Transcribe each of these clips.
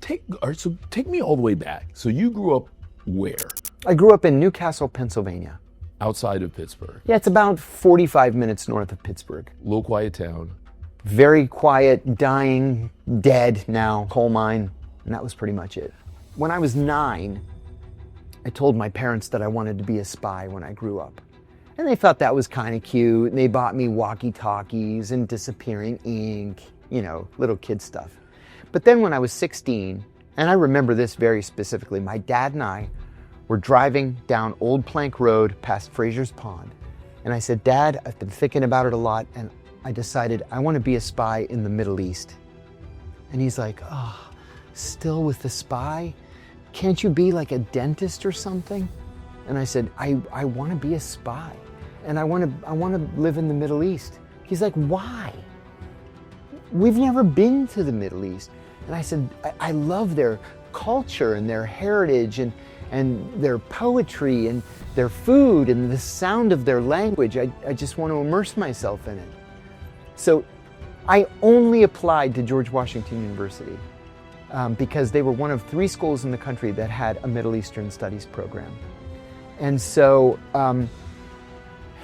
So take me all the way back. So you grew up where? I grew up in Newcastle, Pennsylvania. Outside of Pittsburgh. Yeah, it's about 45 minutes north of Pittsburgh. Little quiet town. Very quiet, dying, dead now, coal mine, and that was pretty much it. When I was 9, I told my parents that I wanted to be a spy when I grew up. And they thought that was kind of cute, and they bought me walkie-talkies and disappearing ink, you know, little kid stuff. But then when I was 16, and I remember this very specifically, my dad and I were driving down Old Plank Road past Fraser's Pond. And I said, Dad, I've been thinking about it a lot, and I decided I want to be a spy in the Middle East. And he's like, oh, still with the spy? Can't you be like a dentist or something? And I said, I want to be a spy, and I want to live in the Middle East. He's like, why? We've never been to the Middle East. And I said, I love their culture and their heritage and their poetry and their food and the sound of their language. I just want to immerse myself in it. So I only applied to George Washington University because they were one of 3 schools in the country that had a Middle Eastern Studies program. And so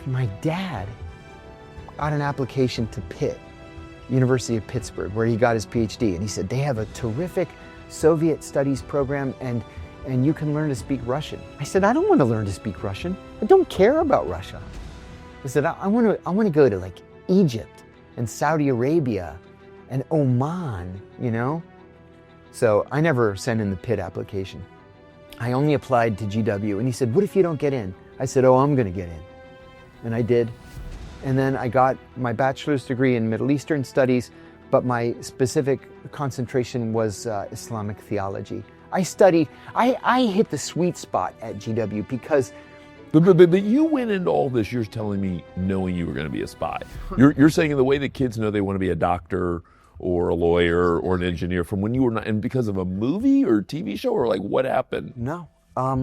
my dad got an application to Pitt, University of Pittsburgh, where he got his PhD. And he said, they have a terrific Soviet studies program and you can learn to speak Russian. I said, I don't want to learn to speak Russian. I don't care about Russia. I said, I want to go to like Egypt and Saudi Arabia and Oman, you know? So I never sent in the Pitt application. I only applied to GW, and he said, what if you don't get in? I said, oh, I'm going to get in. And I did. And then I got my bachelor's degree in Middle Eastern Studies, but my specific concentration was Islamic theology. I hit the sweet spot at GW because... But you went into all this, you're telling me, knowing you were going to be a spy. You're saying in the way that kids know they want to be a doctor or a lawyer or an engineer from when you were not, and because of a movie or TV show, or like what happened? No, I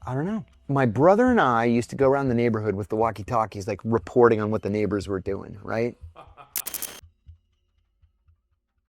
don't know. My brother and I used to go around the neighborhood with the walkie-talkies, like reporting on what the neighbors were doing, right?